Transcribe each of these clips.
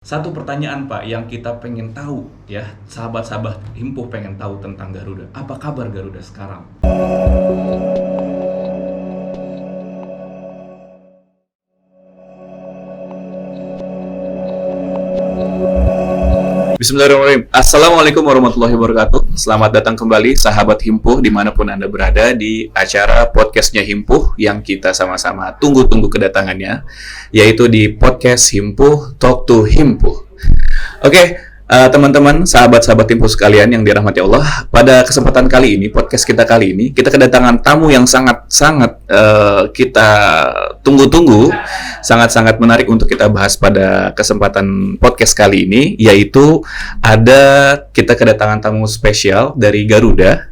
Satu pertanyaan Pak yang kita pengen tahu ya, sahabat-sahabat Himpuh pengen tahu tentang Garuda. Apa kabar Garuda sekarang? Bismillahirrahmanirrahim. Assalamualaikum warahmatullahi wabarakatuh. Selamat datang kembali sahabat Himpuh dimanapun Anda berada di acara podcastnya Himpuh yang kita sama-sama tunggu-tunggu kedatangannya, yaitu di podcast Himpuh Talk to Himpuh. Oke, teman-teman, sahabat-sahabat Himpuh sekalian yang dirahmati Allah, pada kesempatan kali ini, podcast kita kali ini, kita kedatangan tamu yang sangat-sangat kita tunggu-tunggu, sangat-sangat menarik untuk kita bahas pada kesempatan podcast kali ini, yaitu kita kedatangan tamu spesial dari Garuda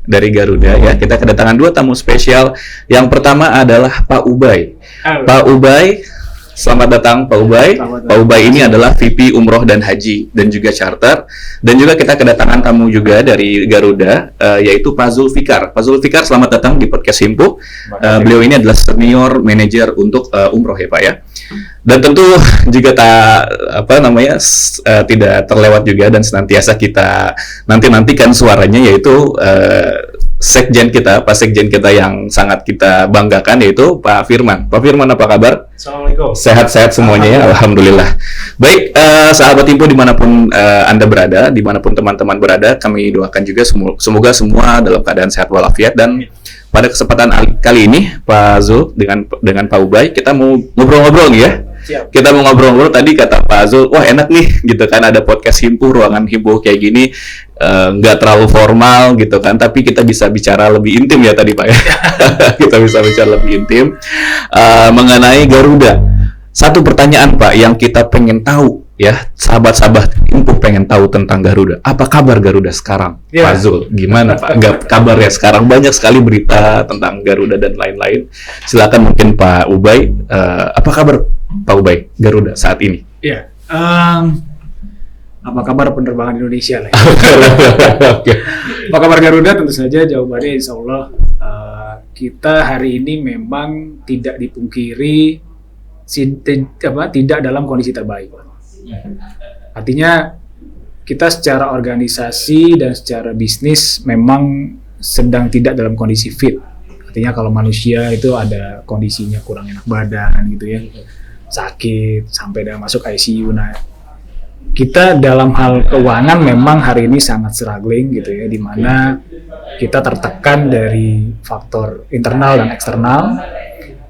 ya. Kita kedatangan dua tamu spesial. Yang pertama adalah Pak Ubay. Halo. Pak Ubay, selamat datang Pak Ubay. Pak Ubay ini adalah VP Umroh dan Haji dan juga Charter. Dan juga kita kedatangan tamu juga dari Garuda, yaitu Pak Zulfikar. Pak Zulfikar, selamat datang di podcast Himpuh. Beliau ini adalah Senior Manager untuk Umroh ya Pak ya. Dan tentu juga tidak terlewat juga dan senantiasa kita nantikan suaranya, yaitu Sekjen kita, Pak Sekjen kita yang sangat kita banggakan, yaitu Pak Firman. Pak Firman, apa kabar? Assalamualaikum. Sehat-sehat semuanya ya, alhamdulillah. Baik, sahabat Himpuh dimanapun Anda berada, dimanapun teman-teman berada, kami doakan juga semoga semua dalam keadaan sehat walafiat. Dan pada kesempatan kali ini, Pak Zul dengan Pak Ubay, kita mau ngobrol-ngobrol nih ya. Siap. Kita mau ngobrol-ngobrol, tadi kata Pak Zul, wah enak nih gitu kan, ada podcast Himpuh, ruangan Himpuh kayak gini, nggak terlalu formal gitu kan, tapi kita bisa bicara lebih intim ya tadi Pak ya. Kita bisa bicara lebih intim mengenai Garuda. Satu pertanyaan Pak yang kita pengen tahu ya, sahabat-sahabat Himpuh pengen tahu tentang Garuda. Apa kabar Garuda sekarang? Ya. Pak Zul, gimana Pak kabarnya sekarang? Banyak sekali berita tentang Garuda dan lain-lain. Silakan mungkin Pak Ubay, apa kabar Pak Ubay Garuda saat ini? Iya. Apa kabar penerbangan Indonesia lah? Oke. Apa kabar Garuda? Tentu saja jawabannya insya Allah kita hari ini memang tidak dipungkiri tidak dalam kondisi terbaik. Artinya kita secara organisasi dan secara bisnis memang sedang tidak dalam kondisi fit. Artinya kalau manusia itu ada kondisinya kurang enak badan gitu ya, sakit sampai dia masuk ICU. Nah, kita dalam hal keuangan memang hari ini sangat struggling gitu ya, di mana kita tertekan dari faktor internal dan eksternal.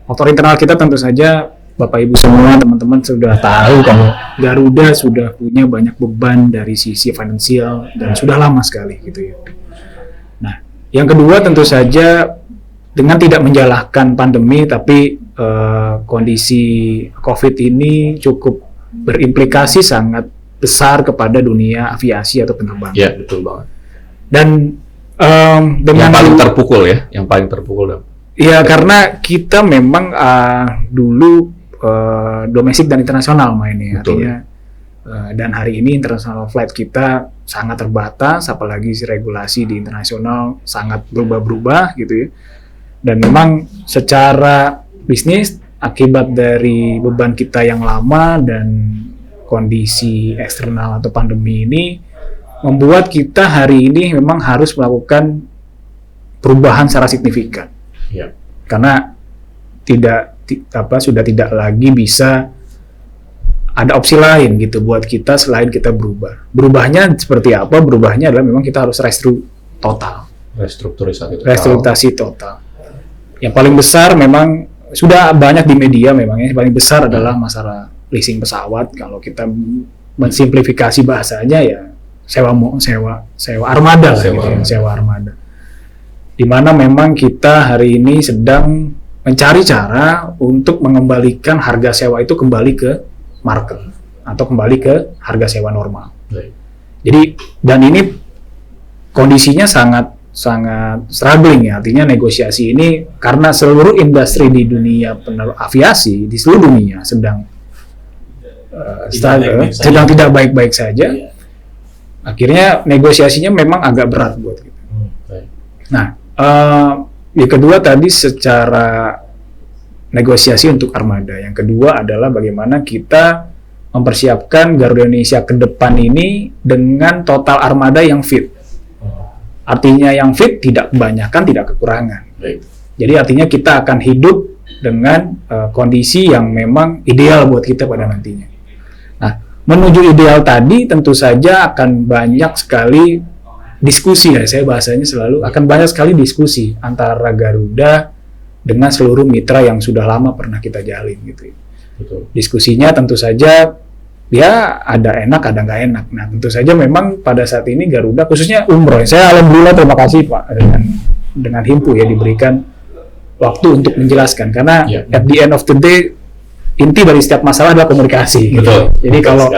Faktor internal kita tentu saja Bapak Ibu semua, teman-teman sudah tahu kalau Garuda sudah punya banyak beban dari sisi finansial dan sudah lama sekali gitu ya. Nah, yang kedua tentu saja dengan tidak menjalahkan pandemi, tapi kondisi COVID ini cukup berimplikasi sangat besar kepada dunia aviasi atau penerbangan. Ya, betul banget. Dan dengan Yang paling terpukul dong. Ya, karena kita memang dulu domestik dan internasional mainnya. Betul. Artinya dan hari ini international flight kita sangat terbatas, apalagi regulasi di internasional sangat berubah-berubah gitu ya. Dan memang secara bisnis akibat dari beban kita yang lama dan kondisi eksternal atau pandemi ini membuat kita hari ini memang harus melakukan perubahan secara signifikan. Ya. Karena sudah tidak lagi bisa ada opsi lain gitu buat kita selain kita berubah. Berubahnya seperti apa? Berubahnya adalah memang kita harus restrukturisasi total. Yang paling besar memang sudah banyak di media memang yang paling besar adalah masalah leasing pesawat. Kalau kita mensimplifikasi bahasanya ya sewa armada lah gitu ya, sewa armada. Di mana memang kita hari ini sedang mencari cara untuk mengembalikan harga sewa itu kembali ke market atau kembali ke harga sewa normal. Baik. Jadi dan ini kondisinya sangat struggling ya, artinya negosiasi ini karena seluruh industri di dunia aviasi di seluruh dunia sedang tidak baik-baik saja. Iya. Akhirnya negosiasinya memang agak berat buat kita. Nah, yang kedua tadi secara negosiasi untuk armada. Yang kedua adalah bagaimana kita mempersiapkan Garuda Indonesia ke depan ini dengan total armada yang fit. Artinya yang fit tidak kebanyakan, tidak kekurangan. Baik. Jadi artinya kita akan hidup dengan kondisi yang memang ideal buat kita pada nantinya. Nah, menuju ideal tadi tentu saja akan banyak sekali diskusi, ya saya bahasanya selalu akan banyak sekali diskusi antara Garuda dengan seluruh mitra yang sudah lama pernah kita jalin gitu. Betul. Diskusinya tentu saja ya ada enak ada nggak enak. Nah tentu saja memang pada saat ini Garuda khususnya umroh, saya alhamdulillah terima kasih Pak dengan Himpuh ya diberikan waktu untuk menjelaskan karena at the end of the day inti dari setiap masalah adalah komunikasi. Betul. Gitu. Jadi kalau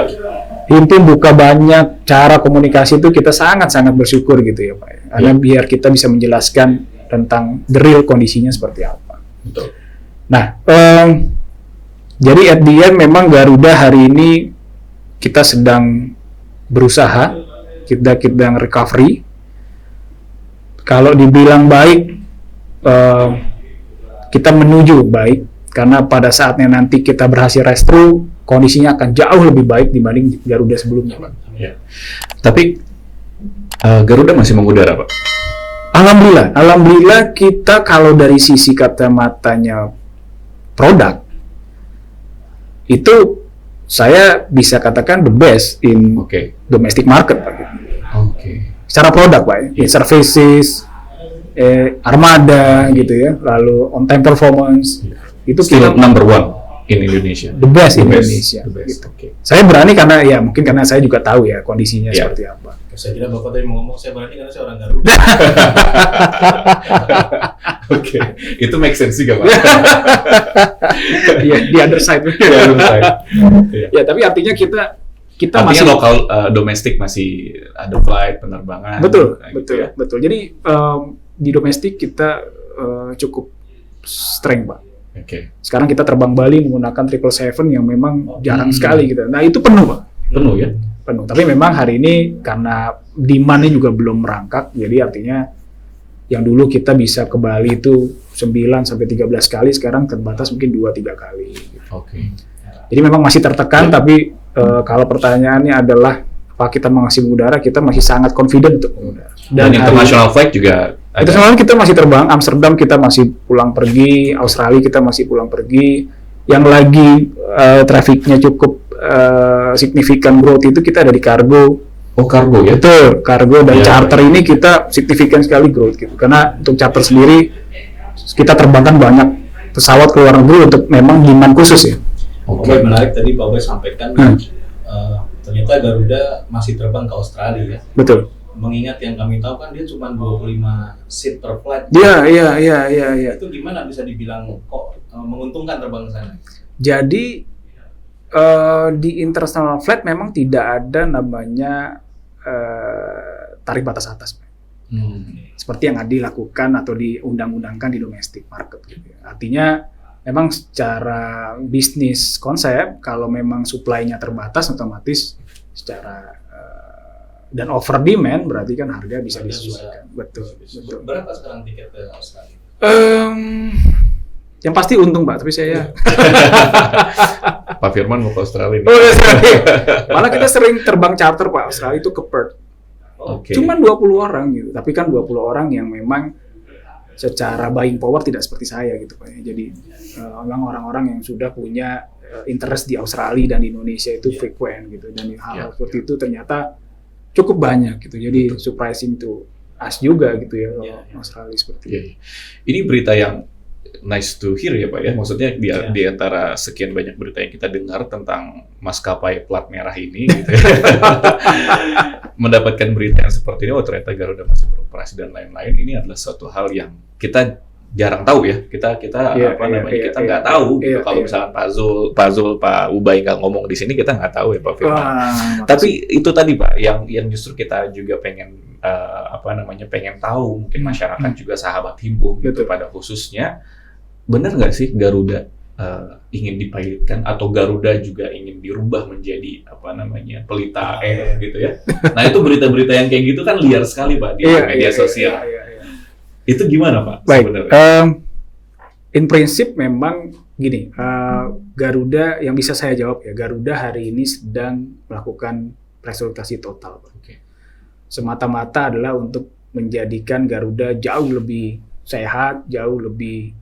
Himpuh buka banyak cara komunikasi itu kita sangat-sangat bersyukur gitu ya Pak. Karena biar kita bisa menjelaskan tentang the real kondisinya seperti apa. Betul. Nah, jadi at the end memang Garuda hari ini kita sedang berusaha, kita sedang recovery. Kalau dibilang baik, kita menuju baik karena pada saatnya nanti kita berhasil restru, kondisinya akan jauh lebih baik dibanding Garuda sebelumnya, Pak. Ya. Tapi Garuda masih mengudara, Pak? Alhamdulillah kita kalau dari sisi kacamatanya produk itu saya bisa katakan the best in domestic market, Pak. Secara produk, Pak, services, armada gitu ya, lalu on time performance itu still number one in Indonesia. The best in Indonesia. Gitu. Saya berani karena ya mungkin karena saya juga tahu ya kondisinya seperti apa. Saya kira Bapak tadi mau ngomong saya berani karena saya orang Garuda. Itu make sense juga, Pak. Iya, di other side. Ya, tapi artinya kita artinya masih lokal domestik masih ada flight penerbangan. Betul. Jadi di domestik kita cukup strength, Pak. Sekarang kita terbang Bali menggunakan 777 yang memang jarang sekali gitu. Nah, itu penuh, Pak. Penuh ya? Penuh. Tapi memang hari ini karena demand-nya juga belum merangkak, jadi artinya yang dulu kita bisa ke Bali itu 9 sampai 13 kali, sekarang terbatas mungkin 2-3 kali. Gitu. Jadi memang masih tertekan, tapi kalau pertanyaannya adalah apa kita masih mengudara, kita masih sangat confident untuk mengudara. Dan international flight juga ada. International kita masih terbang, Amsterdam kita masih pulang pergi, Australia kita masih pulang pergi. Yang lagi trafficnya cukup signifikan growth itu kita ada di kargo. Kargo ya? Betul, kargo dan charter ini kita signifikan sekali growth gitu. Karena untuk charter sendiri kita terbangkan banyak pesawat ke luar negeri untuk memang demand khusus ya. Menarik tadi Pak Wes sampaikan ternyata Garuda masih terbang ke Australia ya. Betul. Mengingat yang kami tahu kan dia cuma 25 seat per flight. Iya. Itu gimana bisa dibilang kok menguntungkan terbang ke sana? Jadi di international flight memang tidak ada namanya tarif batas atas, seperti yang dilakukan atau diundang-undangkan di domestic market. Gitu. Artinya memang secara bisnis konsep kalau memang supply-nya terbatas otomatis secara dan over demand berarti kan harga bisa disesuaikan. Betul. Berapa sekarang tiket ke Australia? Yang pasti untung, Pak, tapi saya Pak Firman mau ke Australia. Malah kita sering terbang charter, Pak, Australia itu ke Perth. Cuman 20 orang gitu. Tapi kan 20 orang yang memang secara buying power tidak seperti saya gitu, Pak. Jadi memang orang-orang yang sudah punya interest di Australia dan di Indonesia itu frequent gitu. Dan hal seperti itu ternyata cukup banyak gitu. Jadi surprising to us juga gitu ya Australia seperti itu. Ini berita yang nice to hear ya Pak ya, maksudnya di antara sekian banyak berita yang kita dengar tentang maskapai plat merah ini gitu ya. Mendapatkan berita yang seperti ini, ternyata Garuda masih beroperasi dan lain-lain, ini adalah suatu hal yang kita jarang tahu ya, kita nggak tahu gitu. Kalau misalnya Pak Zul, Pak Ubay nggak ngomong di sini, kita nggak tahu ya Pak Firman. Tapi itu tadi Pak, yang justru kita juga pengen pengen tahu, mungkin masyarakat juga sahabat Himpuh gitu pada khususnya, benar nggak sih Garuda ingin dipilotkan atau Garuda juga ingin dirubah menjadi pelita air gitu ya? Nah itu berita-berita yang kayak gitu kan liar sekali Pak di media sosial. Itu gimana Pak? Baik, in prinsip memang gini, Garuda yang bisa saya jawab ya, Garuda hari ini sedang melakukan restrukturisasi total, Pak. Oke. Semata-mata adalah untuk menjadikan Garuda jauh lebih sehat, jauh lebih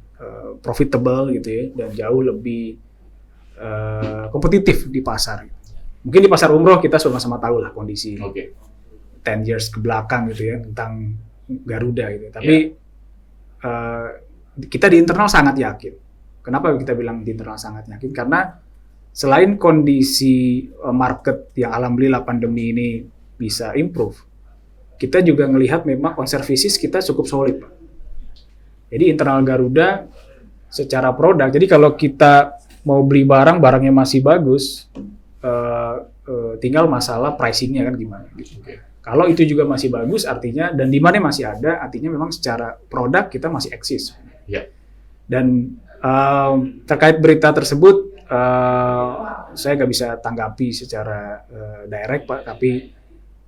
profitable gitu ya, dan jauh lebih kompetitif di pasar. Mungkin di pasar umroh kita sama-sama tahu lah kondisi Oke. 10 years ke belakang gitu ya tentang Garuda gitu. Tapi kita di internal sangat yakin. Kenapa kita bilang di internal sangat yakin? Karena selain kondisi market yang alhamdulillah pandemi ini bisa improve, kita juga melihat memang konservasis kita cukup solid, Pak. Jadi internal Garuda secara produk, jadi kalau kita mau beli barang, barangnya masih bagus, tinggal masalah pricingnya kan gimana. Gitu. Oke. Kalau itu juga masih bagus, artinya dan demand-nya masih ada, artinya memang secara produk kita masih eksis. Ya. Dan terkait berita tersebut, saya nggak bisa tanggapi secara direct, Pak, tapi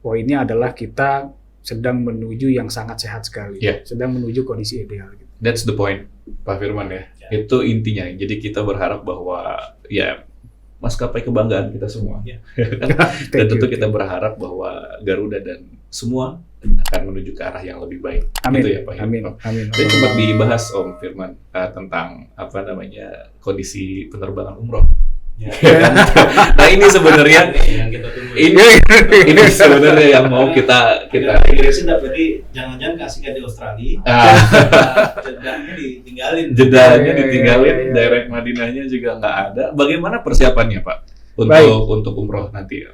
poinnya adalah kita sedang menuju yang sangat sehat sekali, Yeah. sedang menuju kondisi ideal. Gitu. That's the point, Pak Firman ya. Itu intinya. Jadi kita berharap bahwa ya maskapai kebanggaan kita semua. Ya. Dan tentu kita berharap bahwa Garuda dan semua akan menuju ke arah yang lebih baik. Amin. Itu ya Pak. Amin. Amin. Dan sempat dibahas Om Firman tentang kondisi penerbangan umroh. Ya. Nah ini sebenarnya yang kita tunggu. ini sebenarnya yang mau kita Inggrisnya nggak berarti jangan-jangan kasihkan di Australia. Jedahnya ditinggalin. jedanya Ya. ditinggalin, direct Madinahnya juga nggak ada. Bagaimana persiapannya Pak untuk umroh nanti?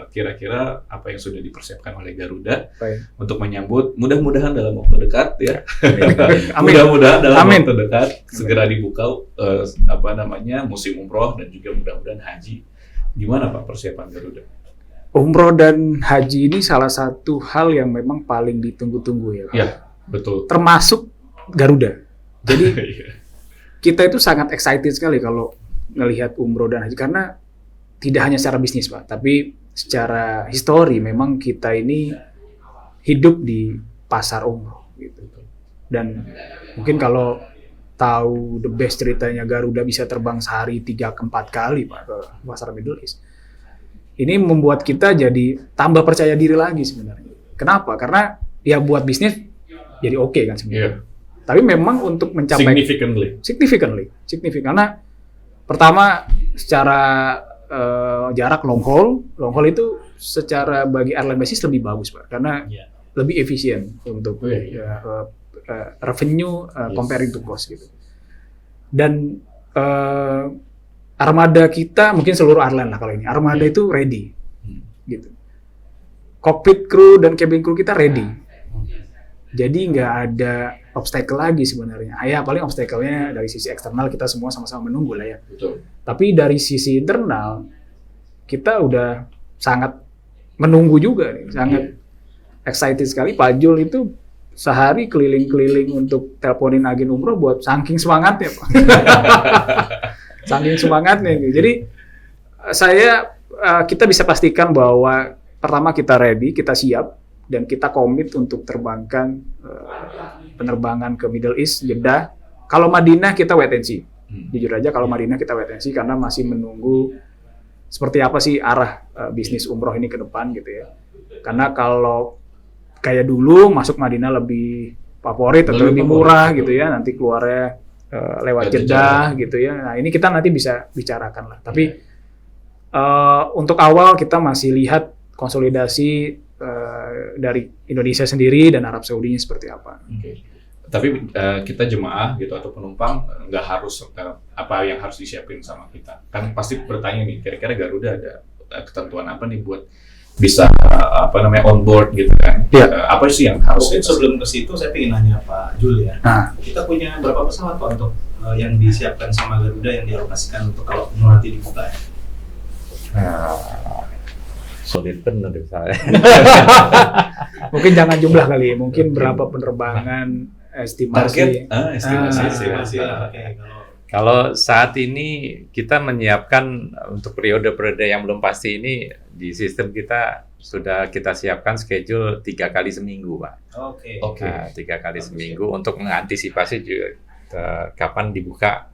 Kira-kira apa yang sudah dipersiapkan oleh Garuda Baik. untuk menyambut? Mudah-mudahan dalam waktu dekat ya. Amin. Mudah-mudahan dalam Amin. waktu dekat segera dibuka musim umroh dan juga mudah-mudahan haji. Gimana Pak persiapan Garuda? Umroh dan haji ini salah satu hal yang memang paling ditunggu-tunggu ya, Pak. Ya, betul. Termasuk Garuda. Jadi Iya. kita itu sangat excited sekali kalau melihat umroh dan haji karena tidak hanya secara bisnis, Pak, tapi secara histori memang kita ini hidup di pasar umroh gitu. Dan mungkin kalau tahu the best ceritanya Garuda bisa terbang sehari 3-4 kali, Pak, ke pasar Middle East. Ini membuat kita jadi tambah percaya diri lagi sebenarnya. Kenapa? Karena ya buat bisnis jadi oke kan sebenarnya. Iya. Tapi memang untuk mencapai significantly. Karena pertama secara jarak long haul itu secara bagi airline basis lebih bagus, Pak, karena Ya. lebih efisien untuk revenue comparing to cost gitu. Dan armada kita mungkin seluruh airline lah kalau ini armada itu ready gitu. Cockpit crew dan cabin crew kita ready. Jadi nggak ada obstacle lagi sebenarnya. Ya paling obstacle-nya dari sisi eksternal kita semua sama-sama menunggu lah ya. Betul. Tapi dari sisi internal kita udah sangat menunggu juga nih, sangat excited sekali. Pak Jul itu sehari keliling-keliling untuk teleponin agen umroh buat saking semangatnya, Pak. Saking semangatnya. Jadi kita bisa pastikan bahwa pertama kita ready, kita siap, dan kita komit untuk terbangkan penerbangan ke Middle East, Jeddah. Kalau Madinah kita wait and see. Jujur aja kalau Madinah kita wait and see karena masih menunggu seperti apa sih arah bisnis umroh ini ke depan gitu ya. Karena kalau kayak dulu masuk Madinah lebih favorit atau lebih murah gitu ya, nanti keluarnya lewat Jeddah gitu ya. Nah ini kita nanti bisa bicarakan lah. Tapi untuk awal kita masih lihat konsolidasi dari Indonesia sendiri dan Arab Saudi-nya seperti apa. Okay. Tapi kita jemaah gitu atau penumpang nggak harus apa yang harus disiapin sama kita. Kan pasti bertanya nih, kira-kira Garuda ada ketentuan apa nih buat bisa on board gitu kan? Ya. Apa sih yang harus? Mungkin sebelum ke situ saya ingin nanya Pak Jul ya. Nah. Kita punya berapa pesawat Pak untuk yang disiapkan sama Garuda yang dialokasikan untuk kalau nanti dibuka ya? Sulit benar saya. Mungkin jangan jumlah kali, mungkin berapa penerbangan estimasi. Estimasi. Oke, Kalau saat ini kita menyiapkan untuk periode-periode yang belum pasti ini di sistem kita sudah kita siapkan schedule 3 kali seminggu, Pak. Oke. Oke. Nah, 3 kali seminggu untuk mengantisipasi juga kapan dibuka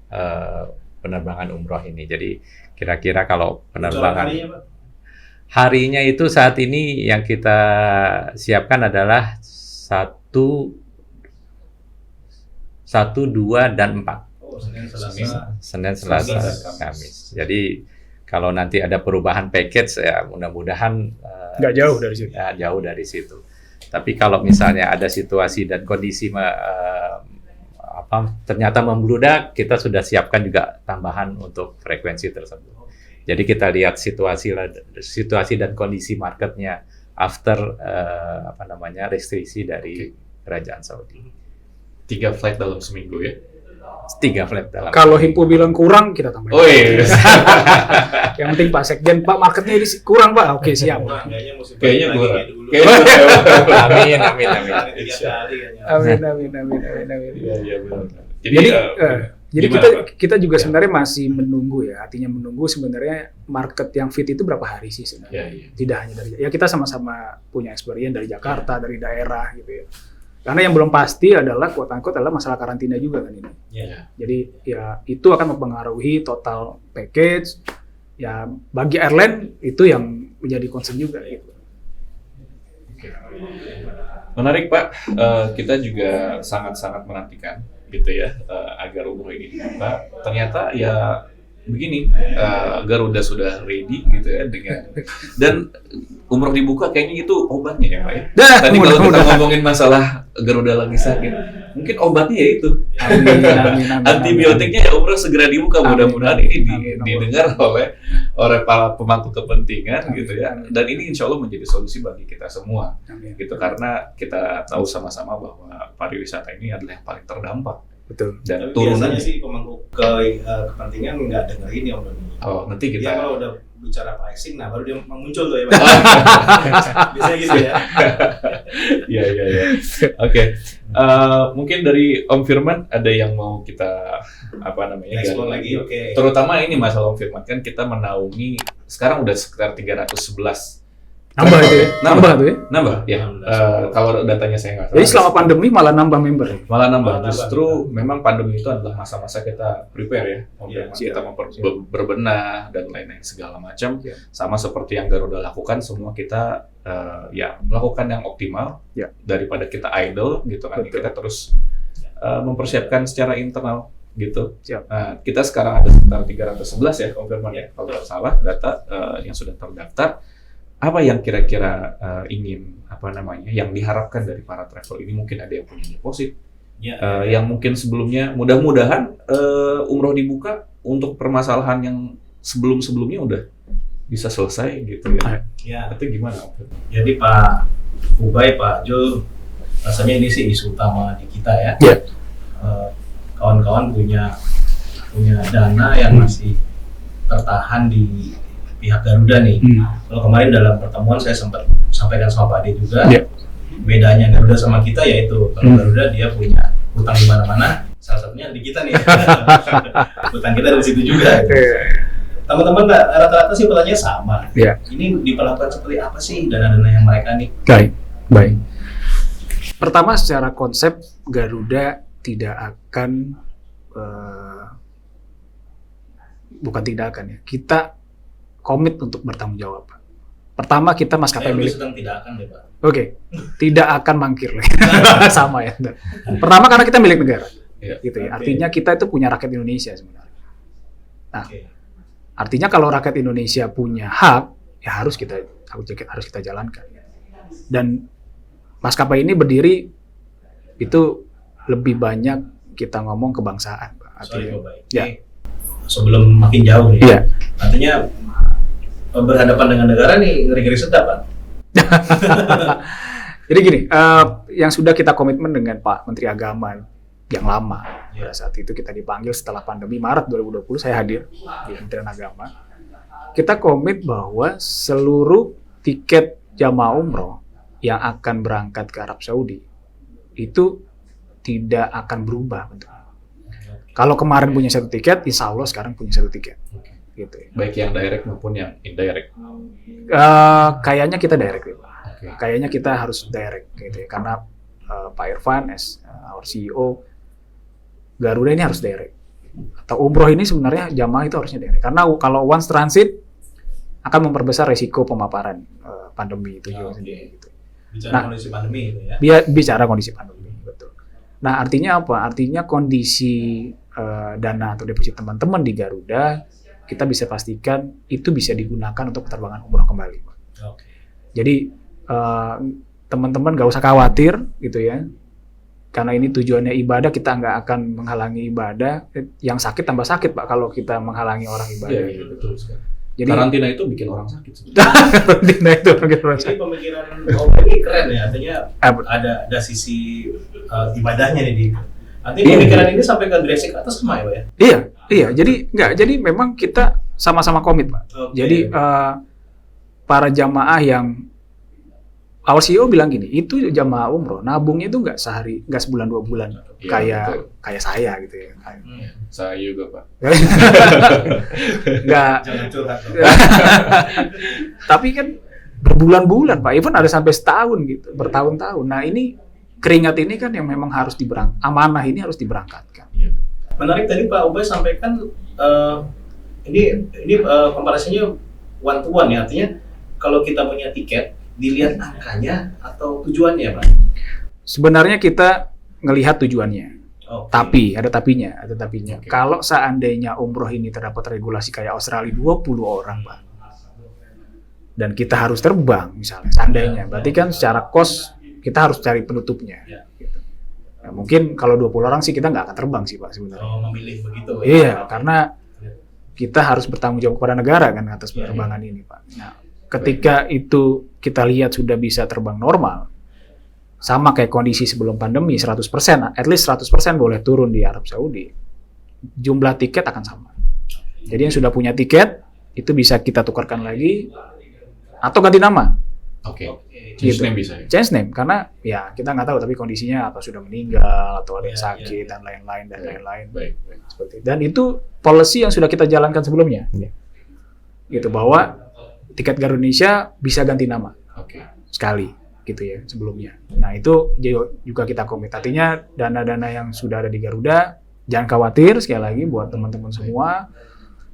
penerbangan umroh ini. Jadi kira-kira kalau penerbangan harinya itu saat ini yang kita siapkan adalah 1, 2, dan 4. Senin, Selasa, Kamis. Jadi kalau nanti ada perubahan package ya mudah-mudahan Nggak jauh dari situ. ya, jauh dari situ. Tapi kalau misalnya ada situasi dan kondisi ternyata membludak, kita sudah siapkan juga tambahan untuk frekuensi tersebut. Jadi kita lihat situasi dan kondisi marketnya after restriksi dari Kerajaan Saudi. 3 flight dalam seminggu ya. 3 flight dalam. Kalau Himpu bilang kurang, kita tambahin. Oh iya. Yang penting Pak Sekjen, Pak marketnya ini kurang Pak. Oke siap. Kayaknya gue. Amin. Amin. Iya benar. Jadi gimana, kita juga sebenarnya masih menunggu ya. Artinya menunggu sebenarnya market yang fit itu berapa hari sih sebenarnya. Iya. Tidak hanya dari ya kita sama-sama punya experience dari Jakarta, dari daerah gitu ya. Karena yang belum pasti adalah quote-unquote adalah masalah karantina juga kan ini. Iya. Jadi ya itu akan mempengaruhi total package. Ya bagi airline itu yang menjadi concern juga gitu. Menarik Pak, kita juga sangat-sangat menantikan gitu ya agar umroh ini dibuka. Ternyata ya begini, Garuda sudah ready gitu ya dan umroh dibuka kayaknya itu obatnya ya Pak ya. Tadi kalau kita ngomongin masalah Garuda lagi sakit, mungkin obatnya ya itu. Amin. Antibiotiknya ya umroh segera dibuka. Mudah-mudahan ini Amin. didengar oleh para pemangku kepentingan Amin. gitu ya. Dan ini insya Allah menjadi solusi bagi kita semua. Amin. Gitu karena kita tahu sama-sama bahwa pariwisata ini adalah yang paling terdampak Betul. dan Tapi biasanya turunannya. sih pemangku kepentingan nggak denger ini Om Doni. Oh nanti Dia kita kalau udah bicara pricing, nah baru dia muncul tuh ya Pak. Biasanya gitu ya. Iya. Oke. Mungkin dari Om Firman ada yang mau kita Explore gali lagi, oke. Terutama ini masalah Om Firman kan kita menaungi sekarang udah sekitar 311. Nambah itu ya? Nambah tuh ya? Nambah ya. Alhamdulillah. Kalau datanya saya nggak salah. Jadi selama pandemi malah nambah member. Malah nambah. Malah nambah. Justru memang pandemi itu adalah masa-masa kita prepare ya. Iya, Kita berbenah dan lain-lain segala macam. Iya. Sama seperti yang Garuda lakukan, semua kita ya melakukan yang optimal Iya. daripada kita idle gitu kan. Betul. Kita terus mempersiapkan secara internal gitu. Siap. Nah, kita sekarang ada sekitar 311 ya, konfirman ya kalau nggak salah data yang sudah terdaftar. Apa yang kira-kira ingin yang diharapkan dari para travel ini? Mungkin ada yang punya deposit, Ya, yang mungkin sebelumnya mudah-mudahan umroh dibuka untuk permasalahan yang sebelumnya udah bisa selesai gitu ya. ya. Itu gimana? Jadi Pak Ubay, Pak Jul, rasanya ini sih isu utama di kita ya. Iya. Kawan-kawan punya dana yang masih tertahan di pihak Garuda nih. Kalau kemarin dalam pertemuan saya sempat sampaikan sama Pak Ade juga, Iya. bedanya Garuda sama kita yaitu kalau Garuda dia punya hutang di mana-mana, salah satunya di kita nih. Hutang kita dari situ juga. Teman-teman rata-rata sih pertanyaannya sama. Iya. Ini diperlakukan seperti apa sih dana-dana yang mereka nih? Baik. Pertama secara konsep Garuda tidak akan kita komit untuk bertanggung jawab. Pertama kita maskapai Saya lebih milik. sedang tidak akan deh Pak. Oke, tidak akan mangkir lagi. Sama ya. Pertama karena kita milik negara. Iya. Gitu ya. Oke. Artinya kita itu punya rakyat Indonesia sebenarnya. Nah, Oke. artinya kalau rakyat Indonesia punya hak, ya harus kita jalankan. Dan maskapai ini berdiri itu lebih banyak kita ngomong kebangsaan, Pak. Sorry Artinya, Pak Bay. ya. Ini sebelum makin jauh nih. Iya. Artinya berhadapan dengan negara nih ngeri-ngeri sedap Pak. Jadi gini, yang sudah kita komitmen dengan Pak Menteri Agama yang lama, Iya. pada saat itu kita dipanggil setelah pandemi Maret 2020, saya hadir di Kementerian Agama. Kita komit bahwa seluruh tiket jamaah umroh yang akan berangkat ke Arab Saudi itu tidak akan berubah bentuknya. Kalau kemarin punya satu tiket, insya Allah sekarang punya satu tiket. Gitu ya. Baik yang direct maupun yang indirect. Kayaknya kita direct, ya, Pak. Oke. Kayaknya kita harus direct gitu ya, karena Pak Irfan as our CEO Garuda ini harus direct. Atau umroh ini sebenarnya jamaah itu harusnya direct. Karena kalau once transit akan memperbesar resiko pemaparan pandemi itu juga sendiri. Gitu. Bicara kondisi pandemi itu ya. Bicara kondisi pandemi, betul. Nah, artinya apa? Artinya kondisi dana atau deposit teman-teman di Garuda, kita bisa pastikan itu bisa digunakan untuk penerbangan umroh kembali. Oke. Jadi teman-teman nggak usah khawatir gitu ya, karena ini tujuannya ibadah, kita nggak akan menghalangi ibadah. Yang sakit tambah sakit Pak kalau kita menghalangi orang ibadah. Iya, betul sekali. Jadi Karantina itu bikin orang sakit sebenarnya. karantina itu bikin orang Jadi sakit. pemikiran Om ini keren ya, artinya ada sisi ibadahnya nih di. Artinya pemikiran ini sampai ke direksi ke atas sama ya, Pak ya? Iya. Jadi memang kita sama-sama komit Pak. Oke. Jadi para jamaah yang our CEO bilang gini, itu jamaah umroh nabungnya itu nggak sehari, nggak sebulan 2 bulan Iya, kayak saya gitu ya. Saya juga, Pak. Nggak, Jangan curhat dong. tapi kan berbulan-bulan Pak, even ada sampai setahun gitu, bertahun-tahun. Nah ini keringat ini kan yang memang harus amanah ini harus diberangkatkan. Menarik tadi Pak Ubay sampaikan ini komparasinya one to one ya, artinya kalau kita punya tiket dilihat angkanya atau tujuannya Pak? Sebenarnya kita ngelihat tujuannya. Oke. Tapi ada tapinya. Oke. Kalau seandainya umroh ini terdapat regulasi kayak Australia 20 orang Pak, dan kita harus terbang misalnya, seandainya, berarti kan secara cost kita harus cari penutupnya. Ya. Gitu. Nah, mungkin kalau 20 orang sih kita nggak akan terbang sih Pak sebenarnya. Oh, memilih begitu ya? Iya, karena kita harus bertanggung jawab kepada negara kan atas penerbangan ini Pak. Nah, ketika itu kita lihat sudah bisa terbang normal, sama kayak kondisi sebelum pandemi 100%, at least 100% boleh turun di Arab Saudi, jumlah tiket akan sama. Jadi yang sudah punya tiket, itu bisa kita tukarkan lagi, atau ganti nama. Oke. Gitu. Change name bisa ya? Change name, karena ya kita nggak tahu, tapi kondisinya apa sudah meninggal, atau ada yang sakit, dan lain-lain, dan lain-lain. Baik. Seperti itu. Dan itu policy yang sudah kita jalankan sebelumnya. Gitu, bahwa tiket Garuda Indonesia bisa ganti nama. Oke. Sekali. Gitu ya sebelumnya. Nah itu juga kita komit. Artinya dana-dana yang sudah ada di Garuda, jangan khawatir, sekali lagi buat teman-teman semua,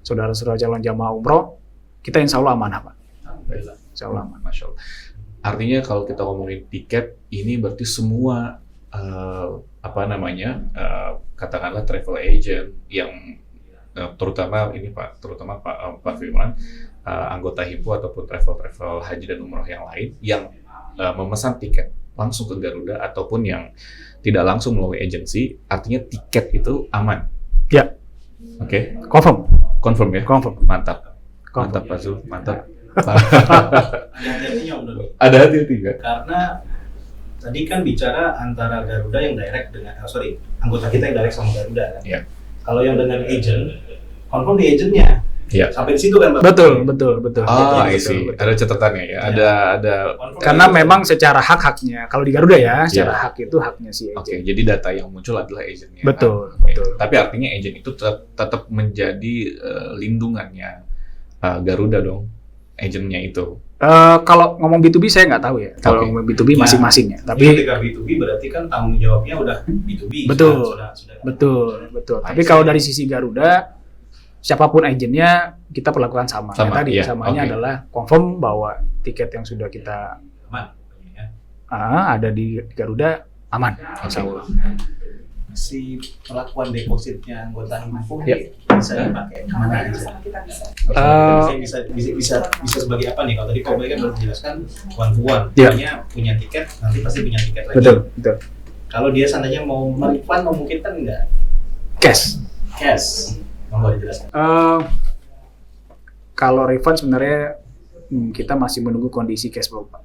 saudara-saudara calon jamaah umroh, kita insya Allah amanah Pak. Insya Allah aman. Masya Allah. Artinya kalau kita ngomongin tiket, ini berarti semua katakanlah travel agent yang terutama Pak Firman, anggota Himpuh ataupun travel haji dan umroh yang lain yang memesan tiket langsung ke Garuda ataupun yang tidak langsung melalui agensi, artinya tiket itu aman. Ya. Oke. Confirm Ya. Confirm. Mantap Pak Zul, mantap. Ada hati-hatinya Om Dodi. Ada hati-hati nggak? Karena tadi kan bicara antara Garuda yang direct dengan, anggota kita yang direct sama Garuda kan. Iya. Kalau yang dengan agent, confirm di agentnya. Iya. Sampai di situ kan Pak? Betul. I see. Ada catatannya ya. Ada. Confirm Karena di memang secara hak-haknya, kalau di Garuda ya, secara hak itu haknya si Oke, agent. jadi data yang muncul adalah agentnya. Betul, Baik. betul. Tapi artinya agent itu tetap menjadi lindungannya Garuda dong, agentnya itu. Kalau ngomong B2B saya nggak tahu ya. Kalau Oke. ngomong B2B Ya. masing-masing ya. Tapi Tapi ketika B2B berarti kan tanggung jawabnya udah B2B. Betul. Sudah. betul. I Tapi see. kalau dari sisi Garuda, siapapun agennya kita perlakukan sama. Sama, Yang tadi iya, samanya oke. adalah confirm bahwa tiket yang sudah kita Aman. Ya. ada di Garuda aman. Insya Allah. Si pelakuan depositnya anggota Himpuh Ya. bisa dipakai kemana aja? Eh, Bisa sebagai apa nih? Kalau tadi Pak Ubay kan baru menjelaskan one to one, Ya. artinya punya tiket nanti pasti punya tiket lagi. betul. Kalau dia seandainya mau refund memungkinkan nggak? Cash. Cash, mau dijelaskan? Kalau refund sebenarnya kita masih menunggu kondisi cash flow Pak.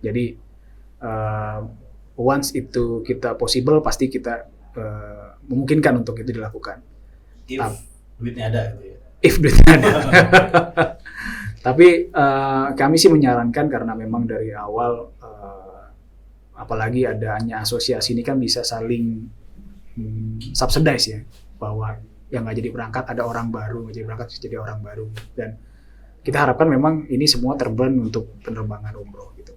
Jadi once itu kita possible, pasti kita memungkinkan untuk itu dilakukan. If duitnya ada gitu ya. If duitnya ada. Tapi kami sih menyarankan, karena memang dari awal apalagi adanya asosiasi ini kan bisa saling subsidize ya, bahwa yang nggak jadi berangkat ada orang baru, nggak jadi berangkat bisa jadi orang baru, dan kita harapkan memang ini semua terburn untuk penerbangan umroh gitu.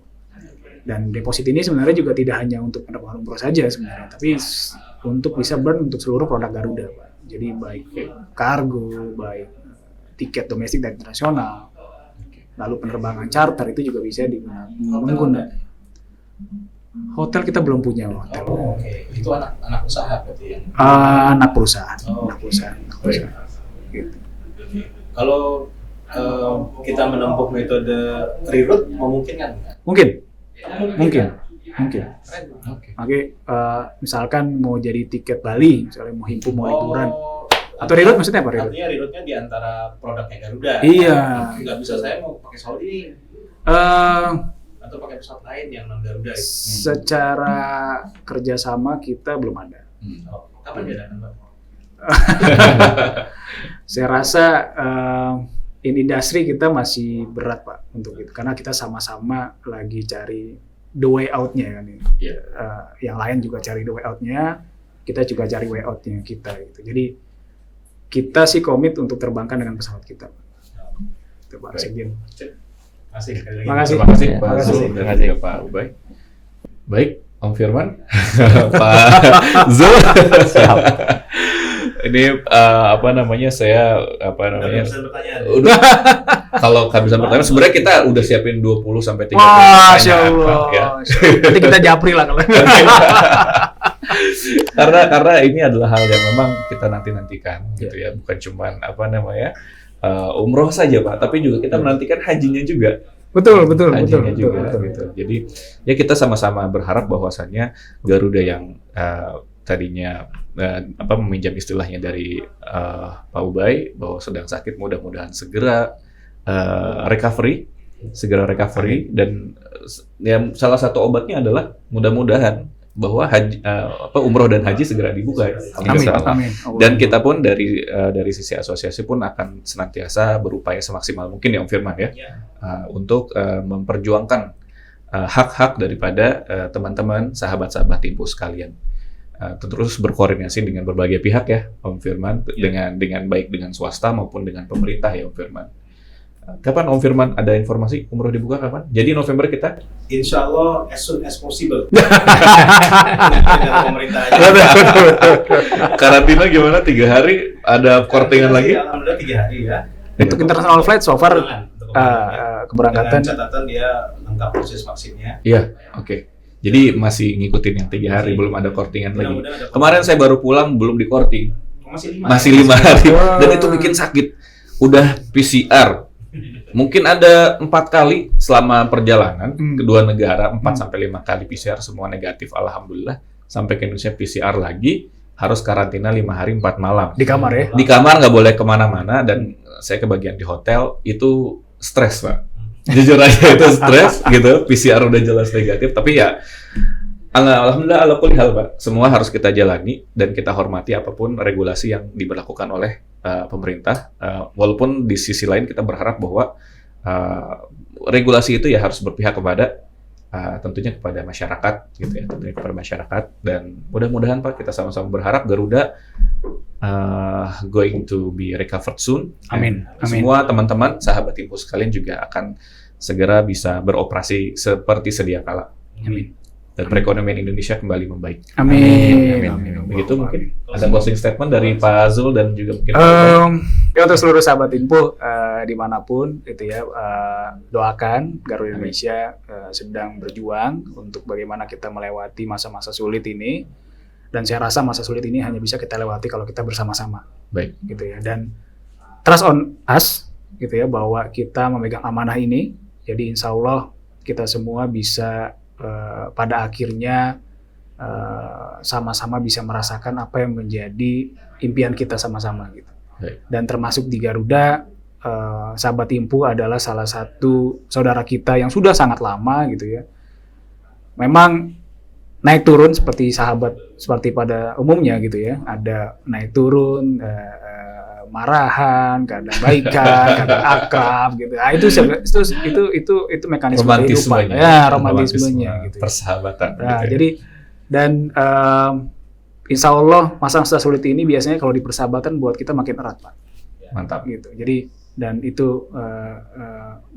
Dan deposit ini sebenarnya juga tidak hanya untuk penerbangan umroh saja sebenarnya, tapi untuk bisa burn untuk seluruh produk Garuda, Pak. Jadi baik kargo, baik tiket domestik dan internasional, lalu penerbangan charter itu juga bisa menggunakan. Hotel kita belum punya hotel. Oke. Itu anak usaha berarti ya? Anak perusahaan. Oh. Anak perusahaan. Gitu. Kalau kita menempuh metode reroute memungkinkan nggak? Mungkin. Oke. Oke, misalkan mau jadi tiket Bali, misalnya mau himpun, mau liburan. Oh, Atau reroute maksudnya apa reroute? Artinya reroute-nya di antara produknya Garuda. Iya. Nggak bisa saya mau pakai Saudi Eh, atau pakai pesawat lain yang non Garuda. secara kerjasama kita belum ada. Oh, kapan diadakan, Pak? Saya rasa in industri kita masih berat, Pak, untuk itu, karena kita sama-sama lagi cari the way out-nya kan. Iya. Yang lain juga cari the way out-nya, kita juga cari way out-nya kita gitu. Jadi kita sih komit untuk terbangkan dengan pesawat kita. Itu Pak Sekjen. Masih sekali lagi. Makasih. Terima kasih Pak Terima Zul kasih. dan juga Pak Ubay. Baik, Om Firman, Pak Zul. Siap. Ini saya Udah bisa pertanyaan. udah kalau kehabisan pertanyaan sebenarnya kita udah siapin 20 sampai 30 Masya pertanyaan, Allah. Pak, ya. Nanti kita japri lah kalau. karena ini adalah hal yang memang kita nantikan gitu ya, bukan cuman umroh saja Pak, tapi juga kita menantikan hajinya juga. Betul. Hajinya juga gitu. Jadi ya kita sama-sama berharap bahwasannya Garuda yang tadinya meminjam istilahnya dari Pak Ubay bahwa sedang sakit, mudah-mudahan segera recovery dan ya salah satu obatnya adalah mudah-mudahan bahwa umroh dan haji segera dibuka ya. Amin. Dan kita pun dari sisi asosiasi pun akan senantiasa berupaya semaksimal mungkin ya Om Firman ya, untuk memperjuangkan hak-hak daripada teman-teman sahabat-sahabat Himpuh sekalian. Terus berkoordinasi dengan berbagai pihak ya Om Firman, dengan baik dengan swasta maupun dengan pemerintah ya Om Firman. Kapan Om Firman ada informasi umroh dibuka kapan? Jadi November kita? Insya Allah as soon as possible. Dengan pemerintah aja. Karantina gimana? 3 hari? Ada kortingan lagi? Alhamdulillah 3 hari ya. Untuk international flight so far Untuk keberangkatan. dengan catatan dia lengkap proses vaksinnya. Iya, oke. Jadi masih ngikutin yang 3 hari, belum ada kortingan lagi. Mudah-mudahan ada Kemarin saya baru pulang, belum di korting. masih 5 5 hari. Dan itu bikin sakit. Udah PCR. Mungkin ada 4 kali selama perjalanan kedua negara, 4 sampai 5 kali PCR semua negatif, alhamdulillah. Sampai ke Indonesia PCR lagi, harus karantina 5 hari 4 malam. Di kamar ya? Di kamar nggak boleh kemana-mana, dan saya kebagian di hotel itu stres Pak. Jujur aja itu stres gitu. PCR udah jelas negatif, tapi ya alhamdulillah ala kulli hal Pak. Semua harus kita jalani dan kita hormati apapun regulasi yang diberlakukan oleh pemerintah. Walaupun di sisi lain kita berharap bahwa regulasi itu ya harus berpihak kepada tentunya kepada masyarakat gitu ya, tentunya kepada masyarakat, dan mudah-mudahan Pak kita sama-sama berharap Garuda going to be recovered soon. Amin. Semua teman-teman sahabat Himpuh sekalian juga akan segera bisa beroperasi seperti sedia kala. Amin. Dan perekonomian Indonesia kembali membaik. Amin. Begitu mungkin ada closing statement dari Pak Zul dan juga mungkin Ya untuk seluruh sahabat Himpuh dimanapun itu ya, doakan Garuda Indonesia sedang berjuang untuk bagaimana kita melewati masa-masa sulit ini, dan saya rasa masa sulit ini hanya bisa kita lewati kalau kita bersama-sama. baik. Gitu ya, dan trust on us gitu ya, bahwa kita memegang amanah ini, jadi insya Allah kita semua bisa pada akhirnya sama-sama bisa merasakan apa yang menjadi impian kita sama-sama gitu. Baik. Dan termasuk di Garuda, sahabat Himpuh adalah salah satu saudara kita yang sudah sangat lama gitu ya. Memang naik turun seperti pada umumnya gitu ya. Ada naik turun, marahan, kadang baikan, kadang akrab gitu. Nah, itu mekanisme kehidupan. Ya, romantismenya gitu. Ya. Persahabatan. Nah, gitu ya. jadi dan insya Allah masa-masa sulit ini biasanya kalau di persahabatan buat kita makin erat Pak. Mantap. Gitu. Jadi dan itu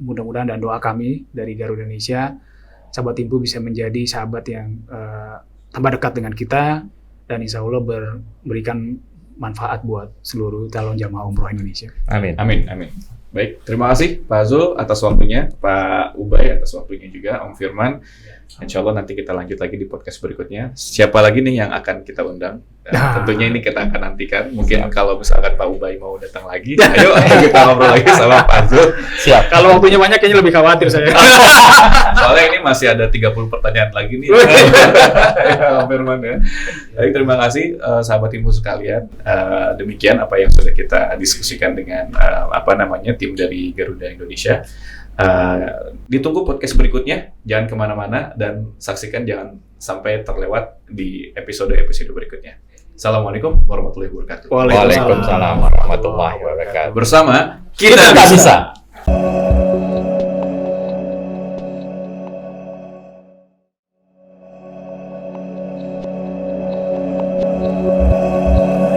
mudah-mudahan dan doa kami dari Garuda Indonesia sahabat Himpuh bisa menjadi sahabat yang tambah dekat dengan kita dan insya Allah memberikan manfaat buat seluruh calon jamaah umroh Indonesia. Amin. Amin, amin. Baik, terima kasih Pak Azul atas waktunya, Pak Ubay atas waktunya juga, Om Firman. Insya Allah nanti kita lanjut lagi di podcast berikutnya. Siapa lagi nih yang akan kita undang? Tentunya ini kita akan nantikan. Mungkin kalau misalkan Pak Ubay mau datang lagi, ayo kita ngobrol lagi sama Pak Azul. Siap. Kalau waktunya banyak kayaknya lebih khawatir saya. Soalnya ini masih ada 30 pertanyaan lagi nih. Om Firman ya. Baik, terima kasih sahabat Himpuh sekalian. Demikian apa yang sudah kita diskusikan dengan tim dari Garuda Indonesia. Ditunggu podcast berikutnya, jangan kemana-mana dan saksikan, jangan sampai terlewat di episode-episode berikutnya. Assalamualaikum warahmatullahi wabarakatuh. Waalaikumsalam warahmatullahi wabarakatuh. Bersama Kita nggak bisa.